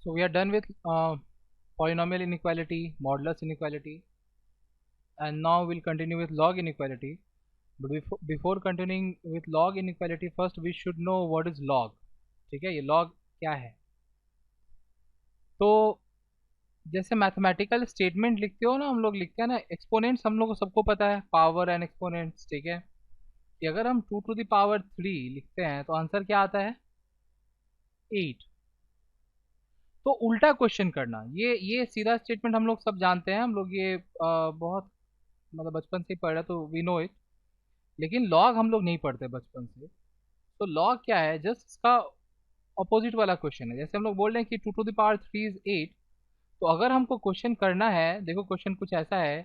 So we are done with polynomial inequality, modulus inequality, and now we'll continue with log inequality. But before continuing with log inequality, first we should know what is log. ठीक है, ये log क्या है? तो जैसे mathematical statement लिखते हो ना, हम लोग लिखते हैं ना एक्सपोनेंट्स, हम लोग को सबको पता है पावर एंड एक्सपोनेंट्स, ठीक है। कि अगर हम 2⁻³ लिखते हैं तो आंसर क्या आता है? 8। तो उल्टा क्वेश्चन करना, ये सीधा स्टेटमेंट हम लोग सब जानते हैं, हम लोग ये बहुत मतलब बचपन से ही पढ़ रहे तो वी नो इट। लेकिन लॉग हम लोग नहीं पढ़ते बचपन से। तो लॉग क्या है? जस्ट इसका अपोजिट वाला क्वेश्चन है। जैसे हम लोग बोल रहे हैं कि 2⁻³ इज 8, तो अगर हमको क्वेश्चन करना है, देखो क्वेश्चन कुछ ऐसा है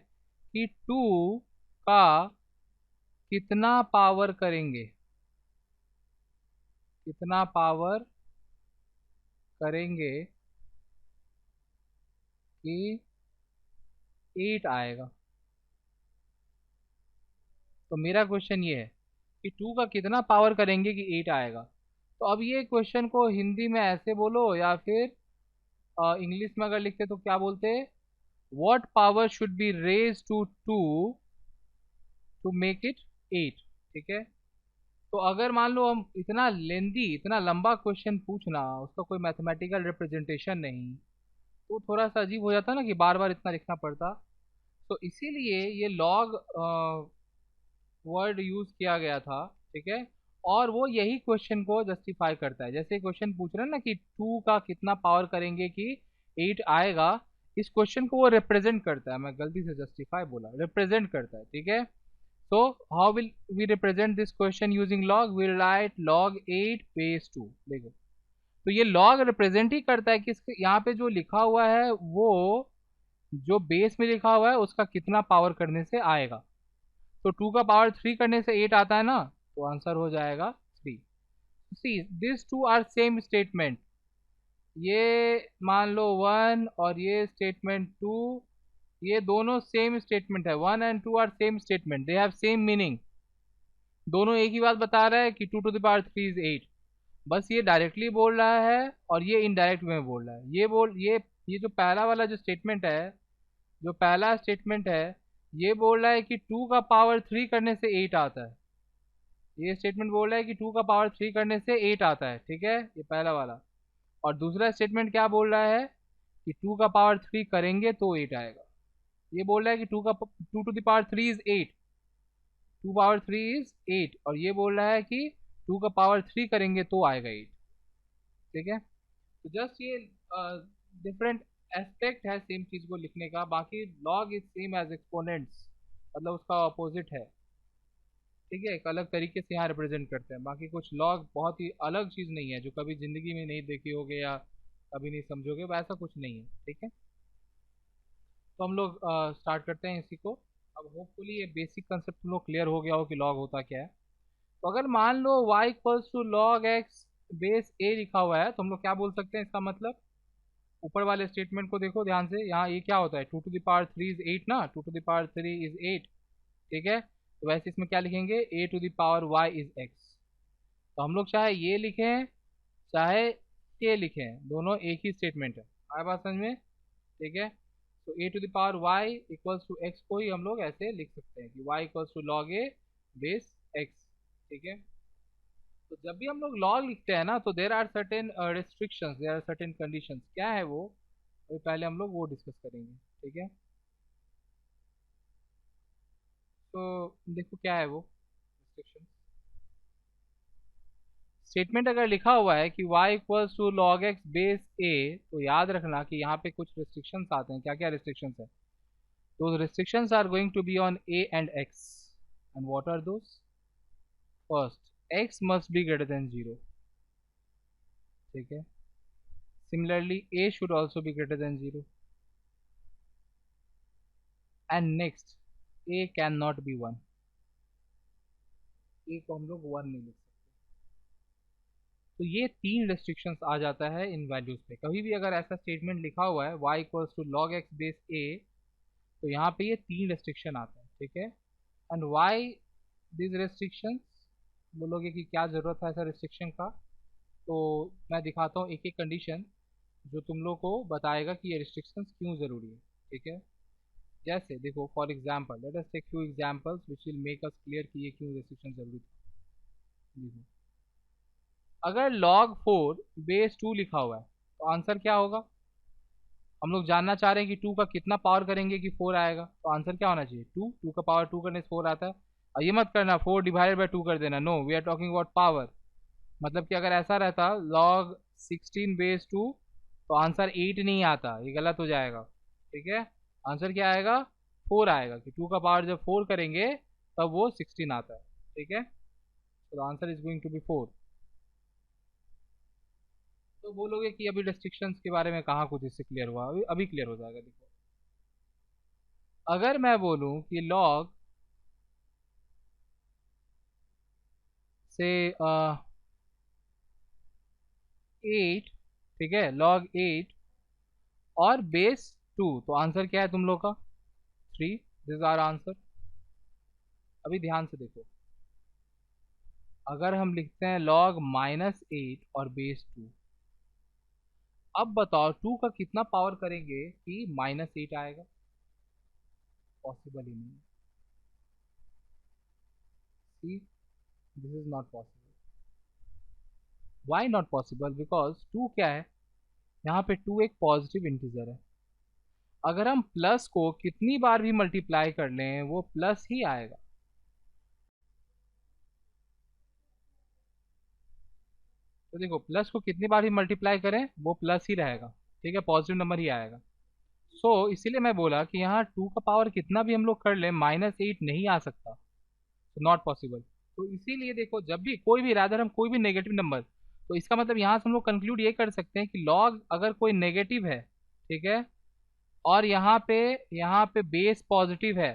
कि 2 का कितना पावर करेंगे, कितना पावर करेंगे कि 8 आएगा। तो मेरा क्वेश्चन ये है कि 2 का कितना पावर करेंगे कि 8 आएगा। तो अब ये क्वेश्चन को हिंदी में ऐसे बोलो या फिर इंग्लिश में अगर लिखते तो क्या बोलते? What power should be raise to 2 to make it 8। ठीक है। तो अगर मान लो हम इतना लेंदी, इतना लंबा क्वेश्चन पूछना, उसका कोई मैथमेटिकल रिप्रेजेंटेशन नहीं, तो थोड़ा सा अजीब हो जाता ना कि बार बार इतना लिखना पड़ता। तो इसीलिए ये लॉग वर्ड यूज किया गया था। ठीक है। और वो यही क्वेश्चन को जस्टिफाई करता है। जैसे क्वेश्चन पूछ रहे हैं ना कि 2 का कितना पावर करेंगे कि 8 आएगा, इस क्वेश्चन को वो रिप्रेजेंट करता है। मैं गलती से जस्टिफाई बोला, रिप्रेजेंट करता है। ठीक है। So how will we represent this question using log? We'll write log 8 base 2। देखो, तो ये log रिप्रेजेंट ही करता है कि यहाँ पे जो लिखा हुआ है वो जो बेस में लिखा हुआ है उसका कितना पावर करने से आएगा। तो 2 का पावर 3 करने से 8 आता है ना, तो आंसर हो जाएगा 3। See this two are same statement. ये मान लो 1 और ये स्टेटमेंट 2, ये दोनों सेम स्टेटमेंट है। 1 and 2 are same statement, they have same meaning. दोनों एक ही बात बता रहा है कि 2⁻³ इज 8। बस ये डायरेक्टली बोल रहा है और ये इनडायरेक्ट में बोल रहा है। ये जो पहला वाला जो स्टेटमेंट है, जो पहला स्टेटमेंट है, ये बोल रहा है कि 2 का पावर 3 करने से 8 आता है। ये स्टेटमेंट बोल रहा है कि 2 का पावर 3 करने से 8 आता है। ठीक है, ये पहला वाला। और दूसरा स्टेटमेंट क्या बोल रहा है कि 2 का पावर 3 करेंगे तो 8 आएगा। ये बोल रहा है कि 2⁻³ इज 8, 2⁻³ इज 8, और ये बोल रहा है कि 2 का पावर 3 करेंगे तो आएगा 8। ठीक है। तो जस्ट ये डिफरेंट एस्पेक्ट है सेम चीज को लिखने का। बाकी log is same as exponents, मतलब उसका अपोजिट है। ठीक है, एक अलग तरीके से यहाँ रिप्रेजेंट करते हैं। बाकी कुछ लॉग बहुत ही अलग चीज नहीं है जो कभी जिंदगी में नहीं देखी होगे या कभी नहीं समझोगे, वैसा कुछ नहीं है। ठीक है। तो हम लोग स्टार्ट करते हैं इसी को। अब होपफुली ये बेसिक कंसेप्ट तुम लोग क्लियर हो गया हो कि लॉग होता क्या है। तो अगर मान लो y equals to log x base a लिखा हुआ है, तो हम लोग क्या बोल सकते हैं इसका मतलब? ऊपर वाले स्टेटमेंट को देखो ध्यान से, यहाँ ये क्या होता है? 2⁻³ इज 8 ना, 2⁻³ इज 8। ठीक है। तो वैसे इसमें क्या लिखेंगे? a⁻y is x। तो हम लोग चाहे ये लिखें चाहे ये लिखें, दोनों एक ही स्टेटमेंट है। आए बात समझ में? ठीक है। तो a⁻y इक्वल्स टू x को ही हम लोग ऐसे लिख सकते हैं कि y equals to log a base x। ठीक है। तो जब भी हम लोग लॉग लिखते हैं ना, तो there are certain restrictions, there are certain conditions. क्या है वो? अभी पहले हम लोग वो डिस्कस करेंगे। ठीक है। तो देखो क्या है वो रिस्ट्रिक्शन। स्टेटमेंट अगर लिखा हुआ है कि y equals to log x base a, तो याद रखना कि यहाँ पे कुछ रिस्ट्रिक्शंस आते हैं। क्या क्या रिस्ट्रिक्शंस है? those restrictions are going to be on a and x, and what are those? First, x must be greater than 0। ठीक है। Similarly, a should also be greater than 0, and next, a cannot be 1। a को हम लोग 1 नहीं लिख सकते। तो ये 3 रेस्ट्रिक्शंस आ जाता है इन वैल्यूज पे। कभी भी अगर ऐसा स्टेटमेंट लिखा हुआ है y equals to log x base a, तो यहाँ पे ये 3 रेस्ट्रिक्शन आते हैं। ठीक है। And why this restrictions? बोलोगे कि क्या जरूरत है ऐसा रिस्ट्रिक्शन का? तो मैं दिखाता हूँ एक एक कंडीशन। जो तुम लोग को बताएगा कि ये रिस्ट्रिक्शंस क्यों ज़रूरी है। ठीक है, जैसे देखो for example let us take few examples which will make us clear कि ये क्यों रिस्ट्रिक्शन जरूरी था। देखो, अगर log 4 बेस 2 लिखा हुआ है तो आंसर क्या होगा? हम लोग जानना चाह रहे हैं कि 2 का कितना पावर करेंगे कि 4 आएगा, तो आंसर क्या होना चाहिए? 2, 2 का पावर 2 करने से 4 आता है। और ये मत करना 4 डिवाइडेड बाई 2 कर देना, no, we are talking about power. मतलब कि अगर ऐसा रहता log 16 बेस 2 तो आंसर 8 नहीं आता, ये गलत हो जाएगा। ठीक है, आंसर क्या आएगा? 4 आएगा, कि 2 का पावर जब 4 करेंगे तब वो 16 आता है। ठीक है, तो answer is going to be 4। तो बोलोगे कि अभी रेस्ट्रिक्शंस के बारे में कहाँ कुछ इससे क्लियर हुआ, अभी अभी क्लियर हो जाएगा। देखो, अगर मैं बोलूं कि log से 8, ठीक है, log 8 और बेस 2, तो आंसर क्या है तुम लोग का? 3, दिस इज आवर आंसर। अभी ध्यान से देखो, अगर हम लिखते हैं log -8 और बेस 2, अब बताओ 2 का कितना पावर करेंगे कि -8 आएगा? पॉसिबल ही नहीं। See, this is not possible. Why not possible? Because 2 क्या है, यहाँ पे 2 एक पॉजिटिव इंटीजर है। अगर हम प्लस को कितनी बार भी मल्टीप्लाई कर लें वो प्लस ही आएगा। तो देखो, प्लस को कितनी बार भी मल्टीप्लाई करें वो प्लस ही रहेगा। ठीक है, पॉजिटिव नंबर ही आएगा। इसीलिए मैं बोला कि यहाँ 2 का पावर कितना भी हम लोग कर लें -8 नहीं आ सकता, तो नॉट पॉसिबल। तो इसीलिए देखो, जब भी कोई भी रादर हम कोई भी नेगेटिव नंबर, तो इसका मतलब यहाँ से हम लोग कंक्लूड ये कर सकते हैं कि लॉग अगर कोई नेगेटिव है, ठीक है, और यहाँ पे बेस पॉजिटिव है,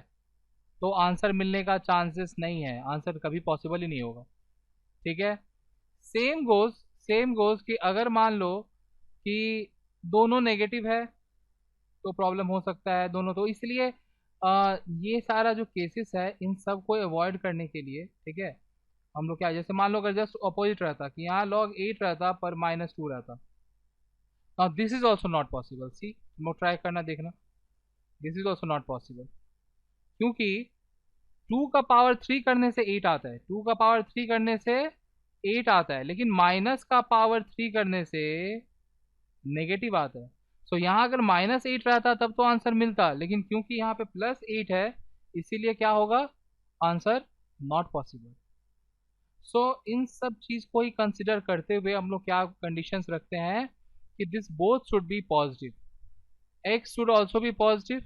तो आंसर मिलने का चांसेस नहीं है, आंसर कभी पॉसिबल ही नहीं होगा। ठीक है, सेम गोज सेम गोज कि अगर मान लो कि दोनों नेगेटिव है तो प्रॉब्लम हो सकता है दोनों, तो इसलिए ये सारा जो केसेस है इन सब को अवॉइड करने के लिए, ठीक है, हम लोग क्या, जैसे मान लो अगर जस्ट अपोजिट रहता कि यहाँ log 8 रहता पर -2 रहता, this is also not possible. See, तुम लोग ट्राई करना, देखना, this is also not possible. क्योंकि 2 का पावर 3 करने से 8 आता है, 2 का पावर 3 करने से 8 आता है, लेकिन माइनस का पावर 3 करने से नेगेटिव आता है। यहाँ अगर -8 रहता तब तो आंसर मिलता, लेकिन क्योंकि यहाँ पे +8 है, इसीलिए क्या होगा? Answer not possible. इन सब चीज को ही कंसिडर करते हुए हम लोग क्या कंडीशंस रखते हैं कि this both should be positive, x should also be positive,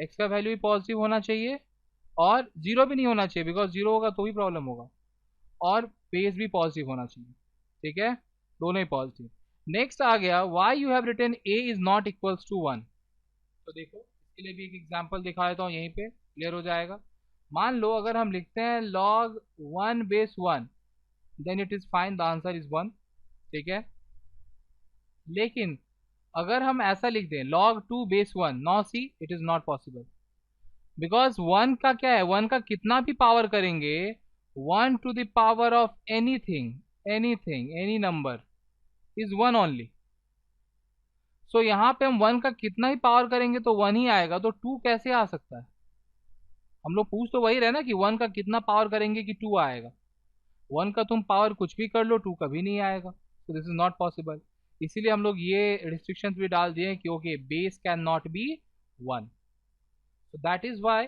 x का वैल्यू भी पॉजिटिव होना चाहिए, और जीरो भी नहीं होना चाहिए, बिकॉज जीरो होगा तो भी प्रॉब्लम होगा, और बेस भी पॉजिटिव होना चाहिए। ठीक है, दोनों ही पॉजिटिव। नेक्स्ट आ गया, why you have written a is not equals to 1। तो देखो, इसके लिए भी एक एग्जांपल दिखा देता हूँ, यहीं पे क्लियर हो जाएगा। मान लो अगर हम लिखते हैं log 1 base 1, then it is fine, the answer is 1। ठीक है, लेकिन अगर हम ऐसा लिख दें log 2 base 1, no, see, it is not possible, because 1 का क्या है, 1 का कितना भी पावर करेंगे, 1 to the power of any number is 1 only. यहाँ पे हम 1 का कितना ही पावर करेंगे तो 1 ही आएगा, तो 2 कैसे आ सकता है? हम लोग पूछ तो वही रहे ना कि 1 का कितना पावर करेंगे कि 2 आएगा। 1 का तुम पावर कुछ भी कर लो, 2 कभी नहीं आएगा, तो दिस इज नॉट पॉसिबल। इसीलिए हम लोग ये रिस्ट्रिक्शंस भी डाल दिए क्योंकि base can not be 1। so that is why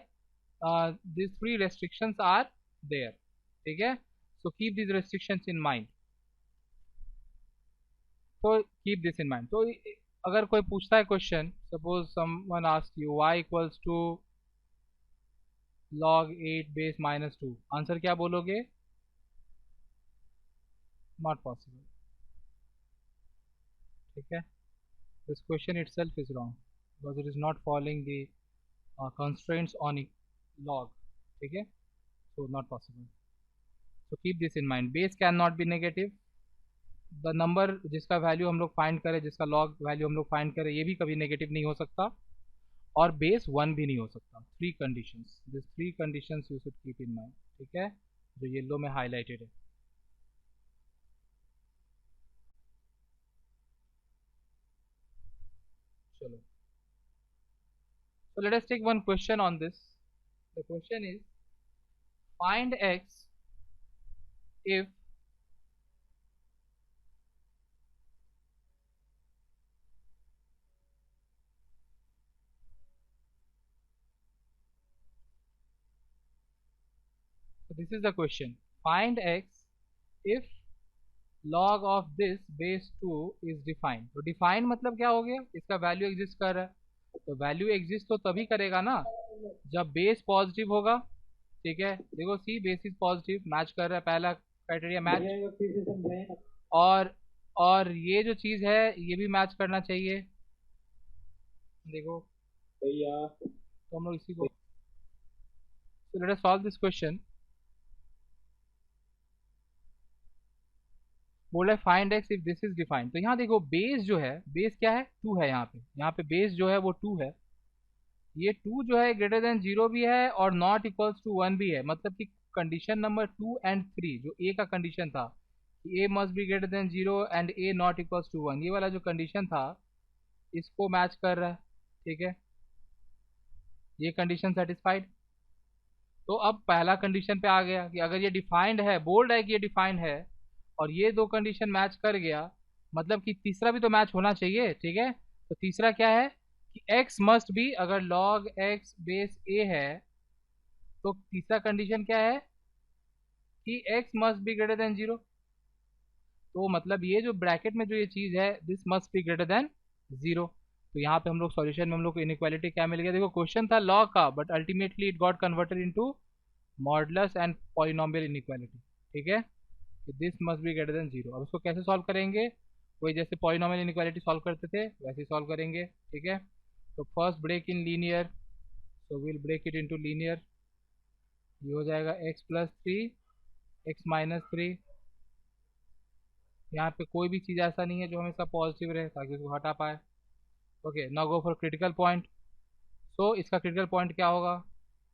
these three restrictions are there। ठीक है, so keep these restrictions in mind। so keep this in mind। तो अगर कोई पूछता है question, suppose someone asks you y equals to log 8 base -2, answer क्या बोलोगे? Not possible. ठीक है, this question itself is wrong because it is not following the constraints on log। ठीक है, so not possible। so keep this in mind, base can not be negative, the number जिसका value हम लोग find करें, जिसका log value हम लोग find करें, ये भी कभी नेगेटिव नहीं हो सकता, और बेस 1 भी नहीं हो सकता। Three conditions, this three conditions you should keep in mind. ठीक है, जो येलो में हाईलाइटेड है। चलो, so let us take one question on this. The question is, find x if so this is the question, find x if log of this base 2 is defined. तो define मतलब क्या हो गया, इसका value exist कर रहा है, तो वैल्यू एग्जिस्ट तो तभी करेगा ना जब बेस पॉजिटिव होगा। ठीक है, देखो सी बेस इज पॉजिटिव, मैच कर रहा है, पहला क्राइटेरिया मैच, और और ये जो चीज है ये भी मैच करना चाहिए। देखो भैया, तो हम लोग इसी को, so let us solve this question. बोला find x if this is defined, तो यहाँ देखो बेस जो है, बेस क्या है, 2 है, यहाँ पे बेस जो है वो 2 है, ये 2 जो है ग्रेटर देन 0 भी है और नॉट इक्वल्स टू 1 भी है, मतलब कि कंडीशन नंबर 2 एंड 3 जो ए का कंडीशन था, a must be greater than 0 and a not equals to 1, ये वाला जो कंडीशन था इसको मैच कर रहा है। ठीक है, ये कंडीशन सेटिस्फाइड। तो अब पहला कंडीशन पे आ गया कि अगर ये डिफाइंड है, बोल्ड है कि ये डिफाइंड है, और ये दो कंडीशन मैच कर गया, मतलब कि तीसरा भी तो मैच होना चाहिए। ठीक है, तो तीसरा क्या है कि x मस्ट बी, अगर log x बेस a है तो तीसरा कंडीशन क्या है कि x must be greater than 0, तो मतलब ये जो ब्रैकेट में जो ये चीज है this must be greater than 0। तो यहाँ पे हम लोग सॉल्यूशन में हम लोग को इनइक्वालिटी क्या मिल गया, देखो क्वेश्चन था log का, but ultimately it got converted into modulus and polynomial inequality. ठीक है, this must be greater than 0। अब इसको कैसे सॉल्व करेंगे, वही जैसे पॉलिनोमियल इनइक्वालिटी सॉल्व करते थे वैसे ही सॉल्व करेंगे। ठीक है, तो first break in linear, so will break it into linear, ये हो जाएगा x प्लस 3 x माइनस 3, यहाँ पे कोई भी चीज़ ऐसा नहीं है जो हमेशा पॉजिटिव रहे ताकि उसको हटा पाए। Okay, now go for critical point. So इसका क्रिटिकल पॉइंट क्या होगा,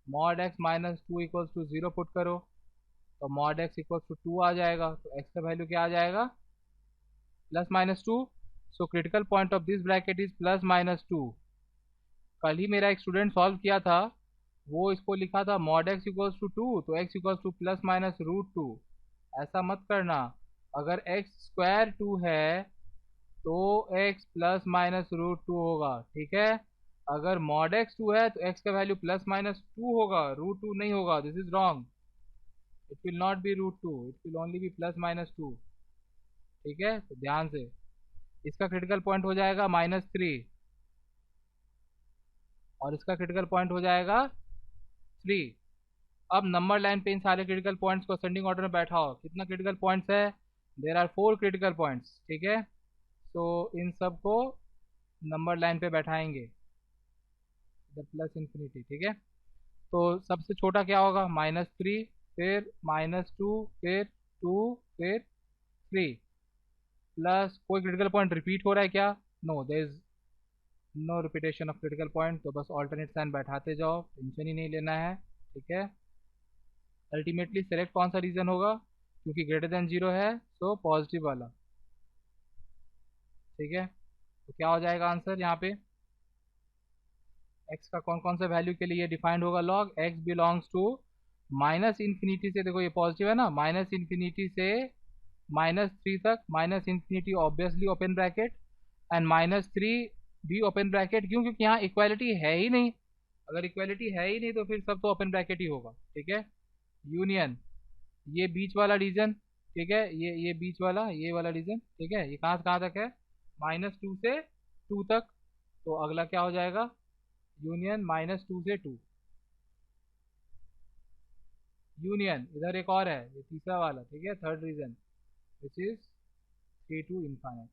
mod x minus 2 equals to 0 put करो, तो मॉड x इक्वल्स टू 2 आ जाएगा, तो x का वैल्यू क्या आ जाएगा, plus minus 2। So critical point of this bracket is plus minus 2। कल ही मेरा एक स्टूडेंट सॉल्व किया था, वो इसको लिखा था मॉड x इक्वल्स टू 2, तो x equals to plus minus root 2। ऐसा मत करना, अगर x स्क्वायर 2 है तो x प्लस माइनस रूट 2 होगा। ठीक है, अगर मॉड x 2 है तो x का वैल्यू प्लस माइनस 2 होगा, रूट 2 नहीं होगा, this is wrong, it will not be root 2, it will only be plus minus 2। ठीक है, तो ध्यान से, इसका क्रिटिकल पॉइंट हो जाएगा -3 और इसका क्रिटिकल पॉइंट हो जाएगा 3। अब नंबर लाइन पे इन सारे क्रिटिकल पॉइंट्स को असेंडिंग ऑर्डर में बैठाओ, कितना क्रिटिकल पॉइंट्स है, देर आर 4 क्रिटिकल पॉइंट्स। ठीक है, तो इन सब को नंबर लाइन पे बैठाएंगे इधर प्लस इन्फिनिटी। ठीक है, तो सबसे छोटा क्या होगा, -3, फिर -2, फिर 2, फिर 3, प्लस कोई क्रिटिकल पॉइंट रिपीट हो रहा है क्या, no, there is no repetition of critical point, तो बस ऑल्टरनेट साइन बैठाते जाओ, टेंशन ही नहीं लेना है। ठीक है, अल्टीमेटली सेलेक्ट कौन सा रीजन होगा, क्योंकि ग्रेटर देन 0 है तो पॉजिटिव वाला। ठीक है, तो क्या हो जाएगा आंसर यहाँ पे, x का कौन कौन सा वैल्यू के लिए ये डिफाइंड होगा, log x belongs to minus infinity से, देखो ये पॉजिटिव है ना, माइनस इन्फिनिटी से -3 तक, minus infinity obviously open bracket and -3 भी ओपन ब्रैकेट, क्यों, क्योंकि यहाँ इक्वालिटी है ही नहीं, अगर इक्वालिटी है ही नहीं तो फिर सब तो ओपन ब्रैकेट ही होगा। ठीक है, यूनियन ये बीच वाला रीजन, ठीक है, ये बीच वाला, ये वाला रीजन। ठीक है, ये कहाँ से कहाँ तक है, -2 से 2 तक, तो अगला क्या हो जाएगा, यूनियन -2 से 2, यूनियन इधर एक और है, ये तीसरा वाला। ठीक है, third region which is 3 to infinite.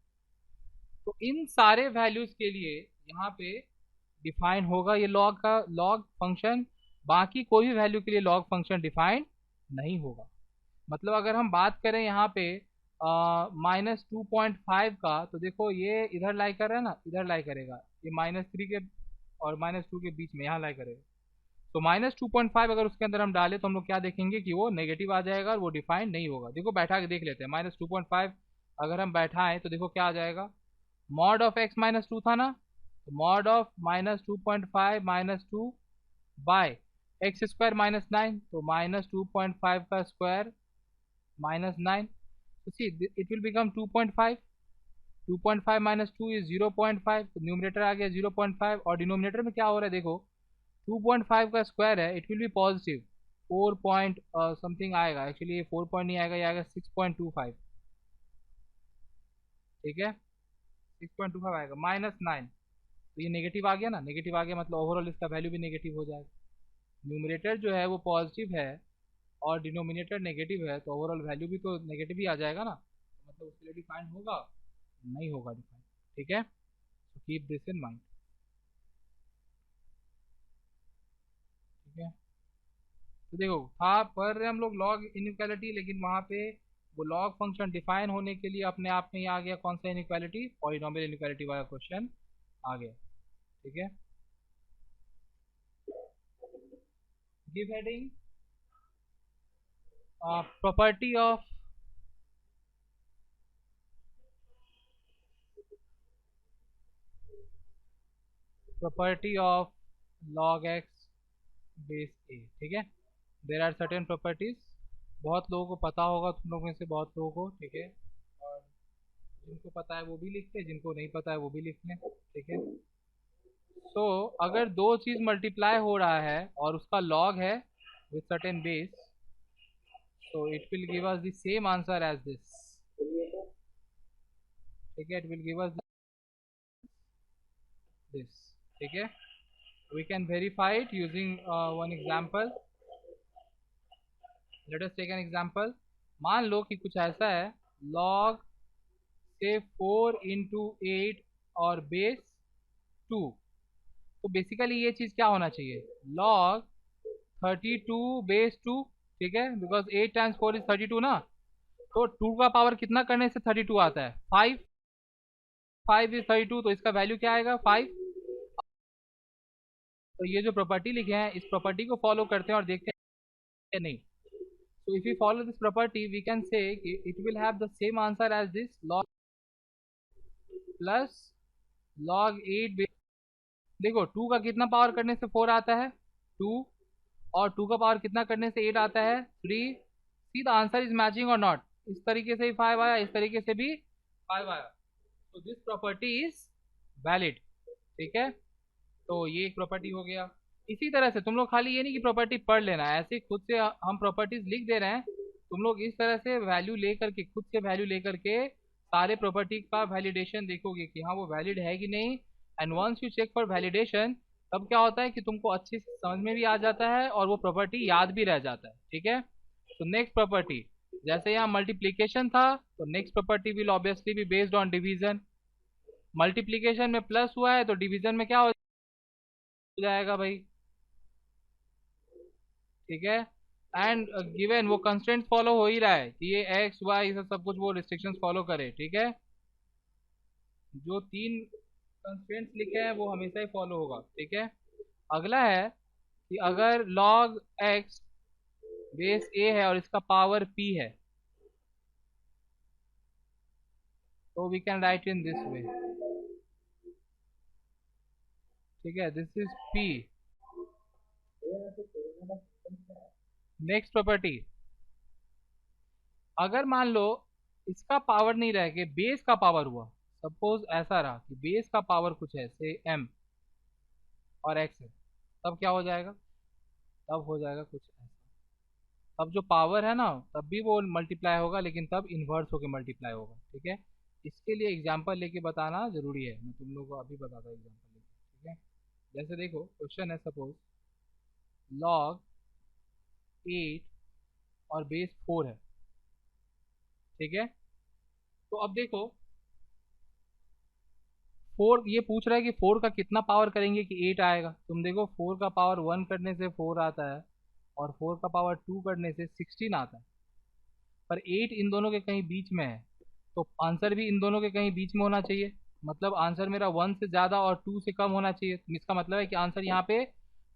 तो इन सारे वैल्यूज के लिए यहाँ पे डिफाइन होगा ये लॉग का लॉग फंक्शन, बाकी कोई भी वैल्यू के लिए लॉग फंक्शन डिफाइन नहीं होगा। मतलब अगर हम बात करें यहाँ पे -2.5 का, तो देखो ये इधर लाई कर रहा है ना, इधर लाई करेगा, ये -3 के और -2 के बीच में यहाँ लाई करेगा, तो -2.5 अगर उसके अंदर हम डालें तो हम लोग क्या देखेंगे कि वो नेगेटिव आ जाएगा और वो डिफाइन नहीं होगा। देखो बैठा के देख लेते हैं, -2.5 अगर हम बैठाएं तो देखो क्या आ जाएगा, मॉड ऑफ x -2 था ना, तो mod of -2.5 -2 by x square -9, तो -2.5 का स्क्वायर -9, तो see it will become 2.5, 2.5 -2 is 0.5, तो न्यूमरेटर आ गया 0.5, और डिनोमिनेटर में क्या हो रहा है देखो, 2.5 का स्क्वायर है, it will B positive 4 point something आएगा, एक्चुअली ये 4 पॉइंट नहीं आएगा, ये आएगा 6.25, ठीक है, 6.25 आएगा -9, तो ये नेगेटिव आ गया ना, नेगेटिव आ गया मतलब ओवरऑल इसका वैल्यू भी नेगेटिव हो जाएगा। न्यूमरेटर जो है वो पॉजिटिव है और डिनोमिनेटर नेगेटिव है, तो ओवरऑल वैल्यू भी तो नेगेटिव ही आ जाएगा ना, तो मतलब उसके लिए डिफाइन होगा, नहीं होगा डिफाइन, ठीक है, तो कीप दिस इन माइंड, ठीक है। तो देखो था पढ़ रहे हम लोग लॉग इनइक्वालिटी, लेकिन वहाँ पे वो लॉग फंक्शन डिफाइन होने के लिए अपने आप में ही आ गया कौन सा इनइक्वालिटी, पॉलिनॉमियल इनइक्वालिटी वाला क्वेश्चन आ गया, ठीक है। Give heading property of log x base a, ठीक है। देर आर सर्टेन प्रॉपर्टीज, बहुत लोगों को पता होगा, तुम लोगों में से बहुत लोगों को, ठीक है, और जिनको पता है वो भी लिखते हैं, जिनको नहीं पता है वो भी लिख लें, ठीक है। सो अगर दो चीज मल्टीप्लाई हो रहा है और उसका लॉग है with certain base, so it will give us the same answer as this, ठीक है, it will give us this, ठीक है। We can verify it using one example. Let us take an example. मान लो कि कुछ ऐसा है, log से 4 into 8 और बेस 2, तो बेसिकली ये चीज क्या होना चाहिए, log 32 बेस 2, ठीक है, बिकॉज 8 टाइम्स 4 इज 32 ना, तो 2 का पावर कितना करने से 32 आता है, 5, 5 इज 32, तो इसका वैल्यू क्या आएगा 5। तो ये जो प्रॉपर्टी लिखे हैं इस प्रॉपर्टी को फॉलो करते हैं और देखते हैं नहीं, so if we follow this property we can say it will have the same answer as this log plus log 8 base, देखो 2 का कितना पावर करने से 4 आता है 2, और 2 का पावर कितना करने से 8 आता है 3, see the answer is matching और नॉट, इस तरीके से भी 5 आया, इस तरीके से भी 5 आया, तो दिस प्रॉपर्टी इज वैलिड, ठीक है। तो ये एक प्रॉपर्टी हो गया। इसी तरह से तुम लोग खाली ये नहीं कि प्रॉपर्टी पढ़ लेना है, ऐसे खुद से हम प्रॉपर्टीज लिख दे रहे हैं, तुम लोग इस तरह से वैल्यू लेकर के, खुद से वैल्यू लेकर के सारे प्रॉपर्टी का वैलिडेशन देखोगे कि हाँ वो वैलिड है कि नहीं, and once you check for validation, तब क्या होता है कि तुमको अच्छे से समझ में भी आ जाता है और वो प्रॉपर्टी याद भी रह जाता है, ठीक है। तो नेक्स्ट प्रॉपर्टी, जैसे यहाँ मल्टीप्लीकेशन था, तो next property will obviously be based on division, multiplication में प्लस हुआ है तो डिवीजन में क्या हो जाएगा भाई, ठीक है। एंड गिवन वो कंस्ट्रेंट्स फॉलो हो ही रहा है कि ये एक्स वाई सब कुछ वो रिस्ट्रिक्शंस फॉलो करे, ठीक है, जो 3 कंस्ट्रेंट्स लिखे हैं वो हमेशा ही फॉलो होगा, ठीक है। अगला है कि अगर log x बेस a है और इसका पावर p है, तो we can write in this way, ठीक है, this is p। Next property, अगर मान लो इसका पावर नहीं रह के बेस का पावर हुआ, सपोज ऐसा रहा कि बेस का पावर कुछ है से m और x है, तब क्या हो जाएगा, तब हो जाएगा कुछ ऐसा, तब जो पावर है ना तब भी वो मल्टीप्लाई होगा, लेकिन तब इन्वर्स होकर मल्टीप्लाई होगा, ठीक है। इसके लिए एग्जांपल लेके बताना जरूरी है, मैं तुम लोग को अभी बताता हूँ एग्जांपल लेके, ठीक है। जैसे देखो क्वेश्चन है, सपोज log 8 और बेस 4 है, ठीक है। तो अब देखो 4, ये पूछ रहा है कि 4 का कितना पावर करेंगे कि 8 आएगा, तुम देखो 4 का पावर 1 करने से 4 आता है और 4 का पावर 2 करने से 16 आता है, पर 8 इन दोनों के कहीं बीच में है, तो आंसर भी इन दोनों के कहीं बीच में होना चाहिए, मतलब आंसर मेरा 1 से ज़्यादा और 2 से कम होना चाहिए, तो इसका मतलब है कि आंसर यहाँ पे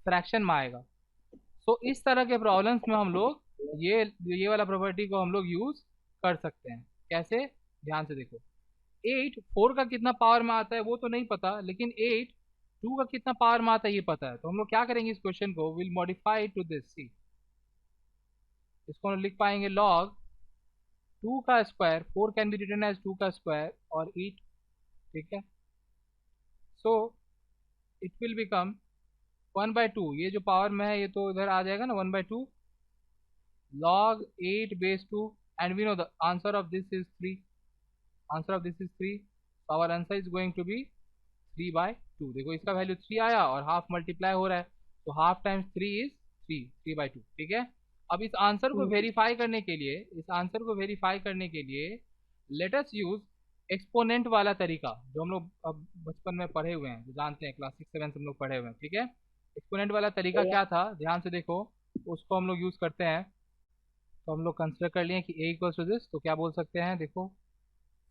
फ्रैक्शन में आएगा। तो इस तरह के प्रॉब्लम्स में हम लोग ये वाला प्रॉपर्टी को हम लोग यूज़ कर सकते हैं, कैसे, ध्यान से देखो, 8 4 का कितना पावर में आता है वो तो नहीं पता, लेकिन 8 2 का कितना पावर में आता है ये पता है। तो हम लोग क्या करेंगे इस क्वेश्चन को, will modify to this. See, इसको हम लिख पाएंगे log 2 का square, 4 can be written as 2 का स्क्वायर और 8। ठीक है, सो इट विल बिकम 1/2, ये जो पावर में है ये तो इधर आ जाएगा ना, 1/2 log 8 base 2, and we know the answer of this is 3, answer of this is 3, so our answer is going to be 3/2। देखो इसका वैल्यू 3 आया और हाफ मल्टीप्लाई हो रहा है, तो हाफ टाइम्स 3 इज 3/2। ठीक है, अब इस आंसर को वेरीफाई करने के लिए, इस आंसर को वेरीफाई करने के लिए लेट अस यूज एक्सपोनेंट वाला तरीका, जो हम लोग अब बचपन में पढ़े हुए हैं, जो जानते हैं, क्लास 6 7 से हम लोग पढ़े हुए हैं। ठीक है, एक्सपोनेंट वाला तरीका क्या था, ध्यान से देखो, उसको हम लोग यूज करते हैं। तो हम लोग कंसिडर कर लिए कि a इक्वल्स टू दिस, तो क्या बोल सकते हैं, देखो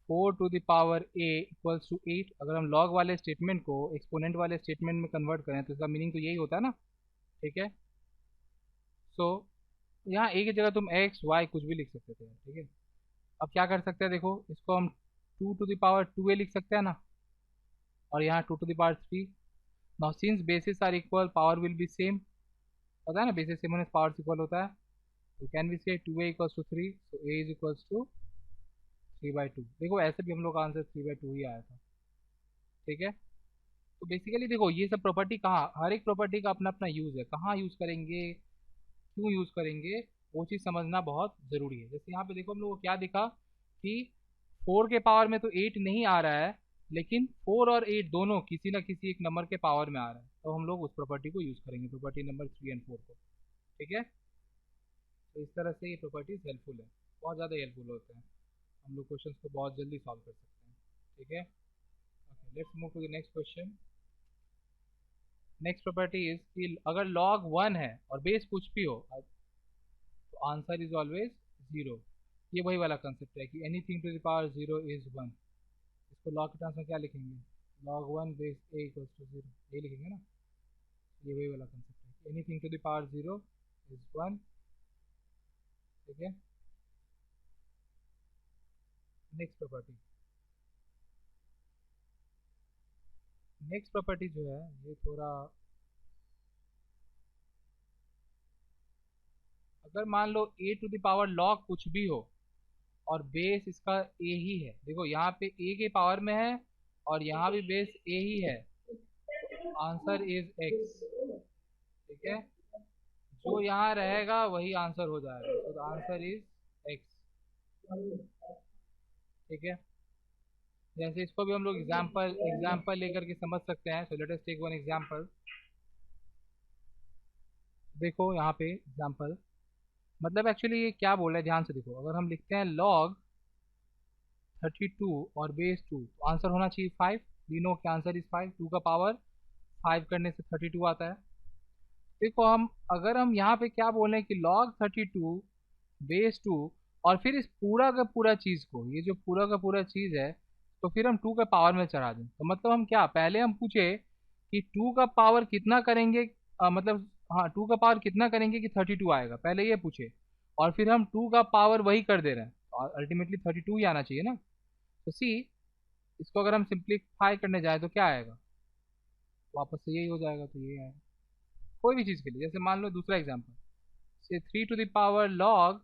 4 to the power a equals to 8। अगर हम लॉग वाले स्टेटमेंट को एक्सपोनेंट वाले स्टेटमेंट में कन्वर्ट करें तो इसका मीनिंग तो यही होता है ना। ठीक है, सो यहाँ a की जगह तुम x y कुछ भी लिख सकते थे। ठीक है, अब क्या कर सकते हैं, देखो इसको हम 2 टू द पावर 2a लिख सकते हैं ना, और यहाँ 2 to the power 3। Now since basis are equal, power will be same, पता है ना, बेसिस सेम होने से पावर इक्वल होता है। तो can we say 2a equals to 3, so a is equals to 3/2। देखो ऐसे भी हम लोग का आंसर 3/2 ही आया था। ठीक है, तो बेसिकली देखो ये सब प्रॉपर्टी कहाँ, हर एक प्रॉपर्टी का अपना अपना यूज़ है, कहाँ यूज़ करेंगे, क्यों यूज़ करेंगे, वो चीज़ समझना बहुत ज़रूरी है। जैसे यहाँ पे देखो हम लोग को क्या दिखा कि 4 के पावर में तो 8 नहीं आ रहा है, लेकिन 4 और 8 दोनों किसी ना किसी एक नंबर के पावर में आ रहा है, तो हम लोग उस प्रॉपर्टी को यूज़ करेंगे, प्रॉपर्टी नंबर 3 एंड 4 को। ठीक है, तो इस तरह से ये प्रॉपर्टीज हेल्पफुल है, बहुत ज़्यादा हेल्पफुल होते हैं, हम लोग क्वेश्चन को बहुत जल्दी सॉल्व कर सकते हैं। ठीक है, okay, let's move to the next question. Next property is कि अगर log 1 है और बेस कुछ भी हो तो आंसर इज ऑलवेज 0। ये वही वाला कंसेप्ट है कि anything to the power 0 is 1। इसको log के टर्म्स में क्या लिखेंगे, log 1 base a equals to 0, ये लिखेंगे ना। ये वही वाला कंसेप्ट है, anything to the power 0 is 1। ठीक है, नेक्स्ट प्रॉपर्टी, नेक्स्ट प्रॉपर्टी जो है ये थोड़ा, अगर मान लो a to the power log कुछ भी हो और बेस इसका a ही है, देखो यहाँ पे a के पावर में है और यहाँ भी बेस a ही है, तो आंसर इज x। ठीक है, जो यहाँ रहेगा वही आंसर हो जाएगा, तो आंसर इज x। ठीक है, जैसे इसको भी हम लोग एग्जाम्पल एग्जाम्पल लेकर के समझ सकते हैं। So let us take one example. देखो यहाँ पे एग्जाम्पल, मतलब एक्चुअली ये क्या बोल रहा है, ध्यान से देखो, अगर हम लिखते हैं log 32 और बेस 2, तो आंसर होना चाहिए 5। वी नो कि आंसर इज 5, 2 का पावर 5 करने से 32 आता है। देखो हम, अगर हम यहाँ पे क्या बोल रहे हैं कि log 32 बेस 2, और फिर इस पूरा का पूरा चीज़ को, ये जो पूरा का पूरा चीज़ है, तो फिर हम 2 का पावर में चढ़ा दें, तो मतलब हम क्या, पहले हम पूछे कि 2 का पावर कितना करेंगे, मतलब हाँ 2 का पावर कितना करेंगे कि 32 आएगा, पहले ये पूछे, और फिर हम 2 का पावर वही कर दे रहे हैं, और अल्टीमेटली 32 ही आना चाहिए ना। तो सी, इसको अगर हम सिंप्लीफाई करने जाए तो क्या आएगा, वापस से यही हो जाएगा, तो ये आएगा कोई भी चीज़ के लिए। जैसे मान लो दूसरा example, say 3 to the power log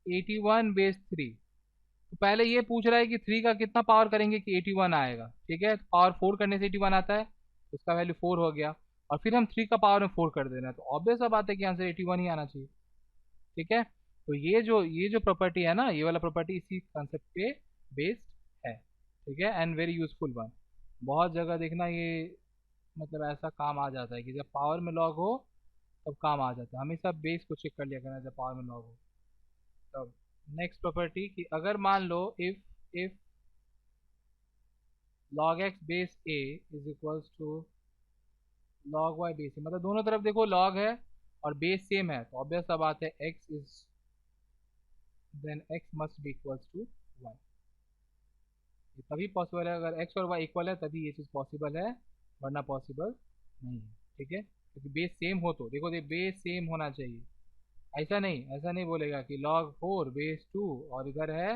81 base 3, तो पहले ये पूछ रहा है कि 3 का कितना पावर करेंगे कि 81 आएगा। ठीक है, पावर 4 करने से 81 आता है, तो उसका वैल्यू 4 हो गया, और फिर हम 3 का पावर में 4 कर देना है, तो ऑब्वियस सा बात है कि आंसर 81 ही आना चाहिए। ठीक है, तो ये जो प्रॉपर्टी है ना, ये वाला प्रॉपर्टी इसी कंसेप्ट पे बेस्ड है। ठीक है, एंड वेरी यूजफुल वन, बहुत जगह देखना ये, मतलब ऐसा काम आ जाता है कि जब पावर में लॉग हो तब काम आ जाता है, हमेशा बेस को चेक कर लिया करना जब पावर में लॉग हो तब। नेक्स्ट प्रॉपर्टी कि अगर मान लो if log x base a is equals to log y base a, मतलब दोनों तरफ देखो log है और बेस सेम है, तो ऑब्वियस सा बात है x is, then x must be equals to y। ये तभी पॉसिबल है, अगर x और y इक्वल है तभी ये चीज़ पॉसिबल है, वरना पॉसिबल नहीं है। ठीक है, क्योंकि बेस सेम हो, तो देखो ये बेस सेम होना चाहिए, ऐसा नहीं बोलेगा कि log 4 बेस 2 और इधर है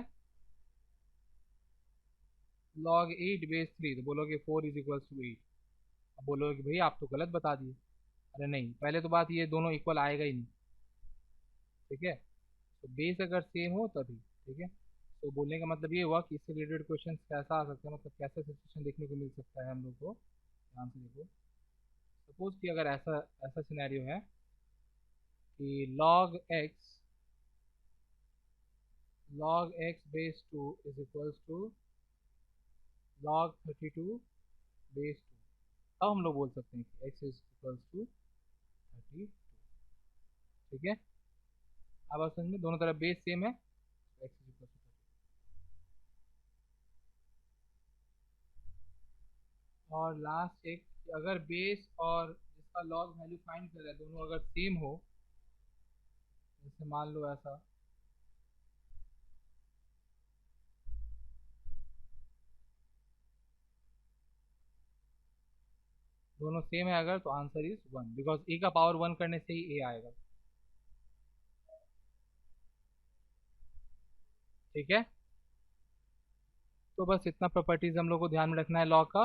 log 8 बेस 3, तो बोलोगे 4 इज इक्वल्स टू 8। अब बोलोगे कि भाई आप तो गलत बता दिए। अरे नहीं, पहले तो बात ये दोनों इक्वल आएगा ही नहीं। ठीक है, तो बेस अगर सेम हो तभी। ठीक है, तो बोलने का मतलब ये हुआ कि इससे रिलेटेड क्वेश्चन कैसा आ सकता है, मतलब कैसा सिचुएशन देखने को मिल सकता है हम लोग को। ध्यान से देखो, सपोज कि अगर ऐसा ऐसा सिनेरियो है कि log x base 2 is equals to log 32 base 2। अब हम लोग बोल सकते हैं कि x इज इक्वल्स टू 32। ठीक है, अब आप समझ में, दोनों तरफ बेस सेम है, x इज इक्वल्स टू 30। और लास्ट एक कि अगर बेस और जिसका log वैल्यू फाइंड कर रहा है दोनों अगर सेम हो, जैसे मान लो ऐसा, दोनों सेम है अगर, तो आंसर इज 1, बिकॉज ए का पावर 1 करने से ही ए आएगा। ठीक है, तो बस इतना प्रॉपर्टीज हम लोग को ध्यान में रखना है लॉ का।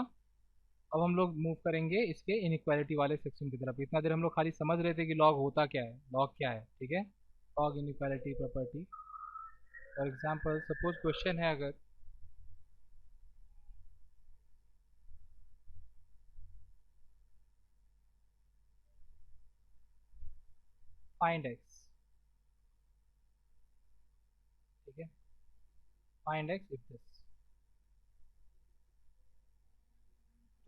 अब हम लोग मूव करेंगे इसके इनइक्वालिटी वाले सेक्शन की तरफ। इतना देर हम लोग खाली समझ रहे थे कि लॉग होता क्या है, लॉग क्या है। ठीक है, log inequality property. For example suppose question है अगर फाइंड एक्स। ठीक है, फाइंड एक्स इफ दिस।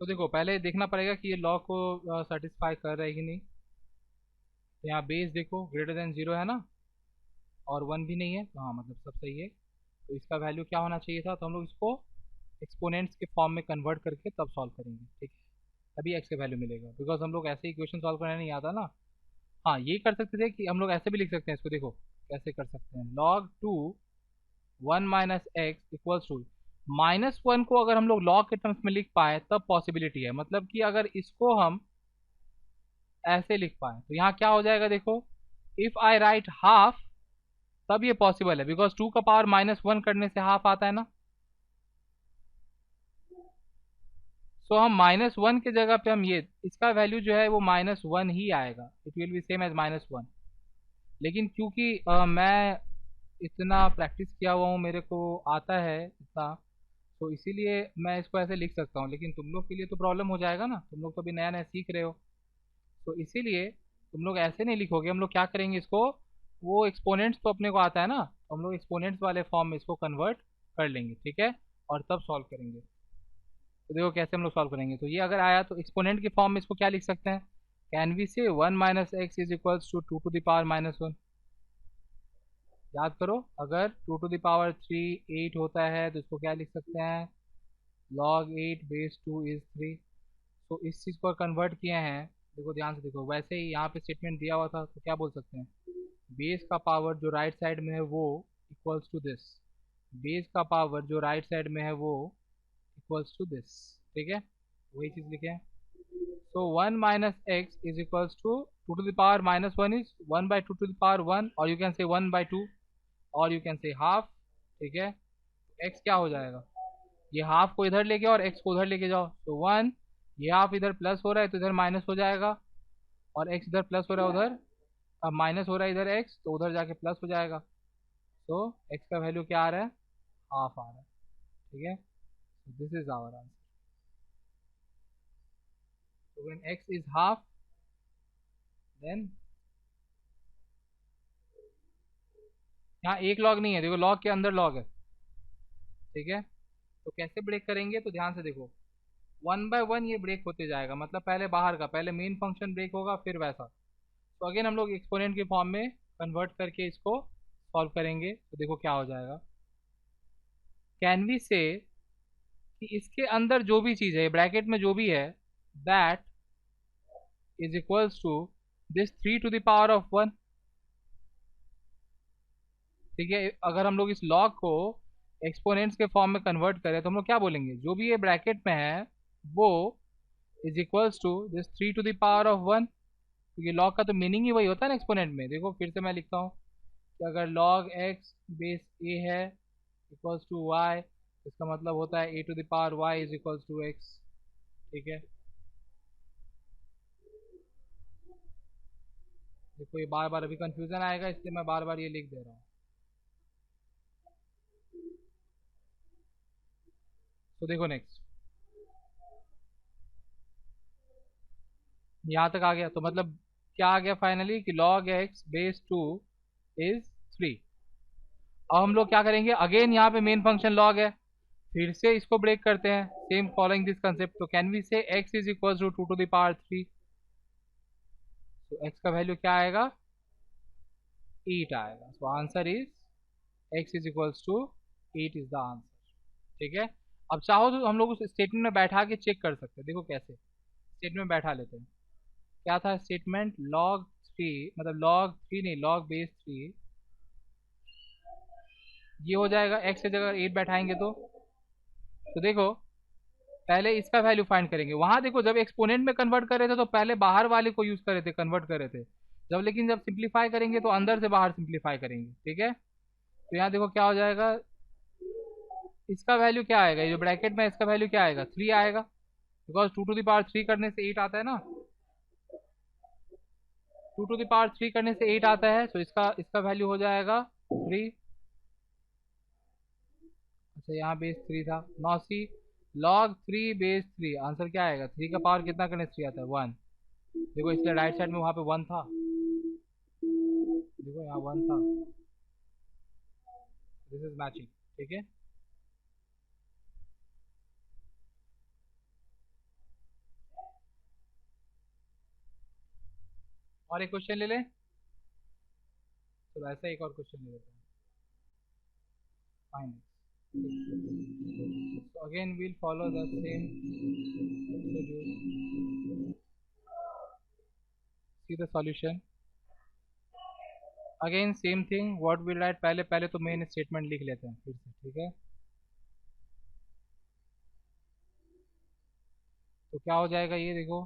तो देखो पहले देखना पड़ेगा कि ये लॉ को सेटिस्फाई कर रहा है कि नहीं। तो यहाँ बेस देखो ग्रेटर देन 0 है ना, और 1 भी नहीं है, तो हाँ मतलब सब सही है। तो इसका वैल्यू क्या होना चाहिए था, तो हम लोग इसको एक्सपोनेंट्स के फॉर्म में कन्वर्ट करके तब सॉल्व करेंगे। ठीक है, तभी एक्स का वैल्यू मिलेगा, बिकॉज हम लोग ऐसे ही क्वेश्चन सॉल्व करने नहीं आता ना। हाँ ये कर सकते थे कि हम लोग ऐसे भी लिख सकते हैं इसको, देखो कैसे कर सकते हैं। log 2 1 minus x equals to, -1 को अगर हम लोग log के टर्म्स में लिख पाए तब पॉसिबिलिटी है, मतलब कि अगर इसको हम ऐसे लिख पाए तो यहाँ क्या हो जाएगा देखो, इफ आई राइट हाफ तब ये पॉसिबल है, बिकॉज 2 का पावर -1 करने से हाफ आता है ना। सो हम -1 के जगह पे हम ये, इसका वैल्यू जो है वो -1 ही आएगा, it will be same as -1। लेकिन क्योंकि मैं इतना प्रैक्टिस किया हुआ हूँ, मेरे को आता है इतना, तो इसीलिए मैं इसको ऐसे लिख सकता हूँ। लेकिन तुम लोग के लिए तो प्रॉब्लम हो जाएगा ना, तुम लोग तो अभी नया नया सीख रहे हो। तो इसीलिए तुम लोग ऐसे नहीं लिखोगे, हम लोग क्या करेंगे इसको, वो एक्सपोनेंट्स तो अपने को आता है ना, तो हम लोग एक्सपोनेंट्स वाले फॉर्म में इसको कन्वर्ट कर लेंगे। ठीक है, और तब सॉल्व करेंगे। तो देखो कैसे हम लोग सॉल्व करेंगे। तो ये अगर आया तो एक्सपोनेंट के फॉर्म में इसको क्या लिख सकते हैं, can we say 1 minus x is equals to 2 to the power -1। याद करो, अगर 2 टू द पावर 3 8 होता है तो इसको क्या लिख सकते हैं, log 8 बेस 2 इज 3। तो इस चीज़ को कन्वर्ट किए हैं, देखो ध्यान से देखो, वैसे ही यहाँ पे स्टेटमेंट दिया हुआ था तो क्या बोल सकते हैं, बेस का पावर जो राइट साइड में है वो इक्वल्स टू दिस, बेस का पावर जो राइट साइड में है वो इक्वल्स टू दिस। ठीक है, वही चीज़ लिखे हैं। So 1 minus x is equals to 2 to the power -1 is 1 by 2 to the power 1, और यू कैन से 1 बाई 2, और यू कैन से हाफ। ठीक है, तो x क्या हो जाएगा, ये हाफ को इधर लेके और x को उधर लेके जाओ, तो 1, ये हाफ इधर प्लस हो रहा है तो इधर माइनस हो जाएगा, और x इधर प्लस हो रहा है उधर, अब माइनस हो रहा है इधर x तो उधर जाके प्लस हो जाएगा। तो x का वैल्यू क्या आ रहा है, हाफ आ रहा है। ठीक है, this is our answer. So when x is half, then यहाँ एक log नहीं है, देखो log के अंदर log है। ठीक है, तो कैसे ब्रेक करेंगे, तो ध्यान से देखो, 1 बाय 1 ये ब्रेक होते जाएगा, मतलब पहले बाहर का, पहले मेन फंक्शन ब्रेक होगा फिर वैसा। तो अगेन हम लोग एक्सपोनेंट के फॉर्म में कन्वर्ट करके इसको सॉल्व करेंगे, तो देखो क्या हो जाएगा। कैन वी से कि इसके अंदर जो भी चीज़ है, ब्रैकेट में जो भी है, that is equals to this 3 to the power of 1। ठीक है, अगर हम लोग इस लॉग को एक्सपोनेंट्स के फॉर्म में कन्वर्ट करें तो हम लोग क्या बोलेंगे, जो भी ये ब्रैकेट में है वो is equals to this 3 to the power of 1, क्योंकि लॉग का तो मीनिंग ही वही होता है ना एक्सपोनेंट में। देखो फिर से मैं लिखता हूँ कि अगर log x बेस a है इक्वल्स टू y, इसका मतलब होता है a⁴y is equals to x। ठीक है, देखो ये बार बार अभी कंफ्यूजन आएगा, इसलिए मैं बार बार ये लिख दे रहा हूँ। तो देखो नेक्स्ट, यहाँ तक आ गया, तो मतलब क्या आ गया फाइनली कि log x बेस 2 इज 3। अब हम लोग क्या करेंगे, अगेन यहाँ पे मेन फंक्शन log है, फिर से इसको ब्रेक करते हैं, सेम फॉलोइंग दिस कंसेप्ट। तो can we say x is equal to 2⁵। तो x का वैल्यू क्या आएगा, 8 आएगा। So answer is x is equals to 8 is the answer. ठीक है, अब चाहो तो हम लोग उस स्टेटमेंट में बैठा के चेक कर सकते हैं। देखो कैसे, स्टेटमेंट में बैठा लेते हैं। क्या था स्टेटमेंट, log 3 मतलब log 3 नहीं log बेस 3, ये हो जाएगा। x की जगह 8 बैठाएंगे तो देखो पहले इसका वैल्यू फाइंड करेंगे। वहां देखो जब एक्सपोनेंट में कन्वर्ट कर रहे थे तो पहले बाहर वाले को यूज कर रहे थे, कन्वर्ट कर रहे थे। जब सिंप्लीफाई करेंगे तो अंदर से बाहर सिंप्लीफाई करेंगे। ठीक है, तो यहाँ देखो क्या हो जाएगा, इसका वैल्यू क्या आएगा, ये जो ब्रैकेट में इसका वैल्यू क्या आएगा, 3 आएगा, बिकॉज 2⁵ करने से 8 आता है ना, 2⁵ करने से 8 आता है। तो इसका इसका वैल्यू हो जाएगा 3। अच्छा यहाँ बेस 3 था, नौ सी log 3 बेस 3, आंसर क्या आएगा, 3 का पावर कितना करने से 3 आता है, 1। देखो इसलिए राइट साइड में वहां पे 1 था, देखो यहाँ 1 था, दिस इज मैचिंग। ठीक है, और एक क्वेश्चन ले लें, तो ऐसा एक और क्वेश्चन ले लेते हैं। Fine, so again we'll follow the same schedule, see the solution, again same thing what we'll write, पहले तो मेन स्टेटमेंट लिख लेते हैं फिर से। ठीक है, तो क्या हो जाएगा, ये देखो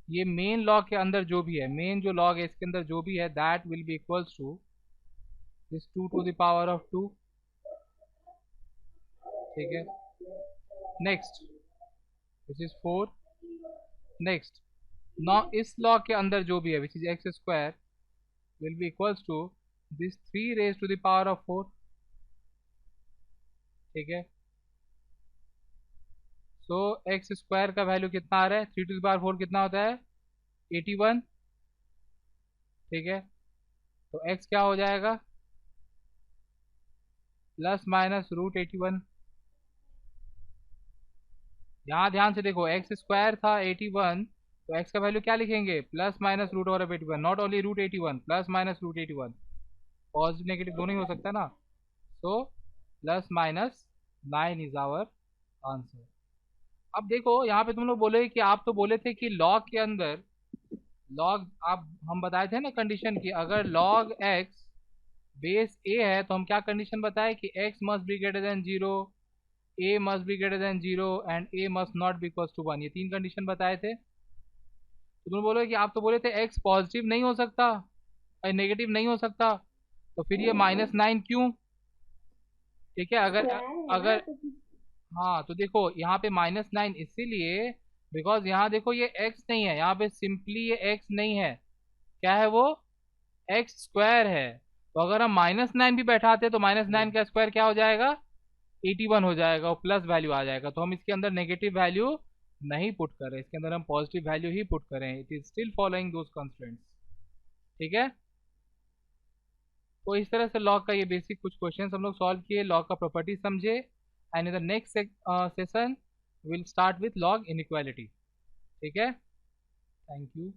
ये मेन लॉग के अंदर जो भी है, मेन जो लॉग है इसके अंदर जो भी है, that will be equals to this 2⁵ 2। ठीक है, next which is 4। Next now इस लॉग के अंदर जो भी है which is x² will be equals to this 3⁻⁴। ठीक है, सो x² का वैल्यू कितना आ रहा है, 3⁴ कितना होता है, 81। ठीक है, तो x क्या हो जाएगा, ±√81। यहाँ ध्यान से देखो x² था 81, तो x का वैल्यू क्या लिखेंगे, ±√81, नॉट ओनली √81, ±√81। पॉजिटिव नेगेटिव दोनों ही हो सकता है ना, तो ±9 इज आवर आंसर। अब देखो यहाँ पे तुम लोग बोले कि आप तो बोले थे कि लॉग के अंदर, लॉग आप हम बताए थे ना कंडीशन की, अगर log x बेस a है तो हम क्या कंडीशन बताए कि x must be greater than 0, a must be greater than 0 and a must not be equals to 1, ये 3 कंडीशन बताए थे। तो तुम बोले कि आप तो बोले थे x पॉजिटिव नहीं हो सकता, नेगेटिव नहीं हो सकता, तो फिर ये -9 क्यों। ठीक है, अगर अगर हाँ तो देखो यहाँ पे -9 इसीलिए बिकॉज यहाँ देखो ये x नहीं है, यहाँ पे सिंपली ये x नहीं है, क्या है वो, x² है। तो अगर हम -9 भी बैठाते तो -9 का स्क्वायर क्या हो जाएगा, 81 हो जाएगा, और प्लस वैल्यू आ जाएगा। तो हम इसके अंदर नेगेटिव वैल्यू नहीं पुट कर रहे, इसके अंदर हम पॉजिटिव वैल्यू ही पुट करें, it is still following those constraints. ठीक है, तो इस तरह से लॉग का ये बेसिक कुछ क्वेश्चन हम लोग सॉल्व किए, लॉग का प्रॉपर्टी समझे, and in the next session will start with log inequality. ठीक है, थैंक यू।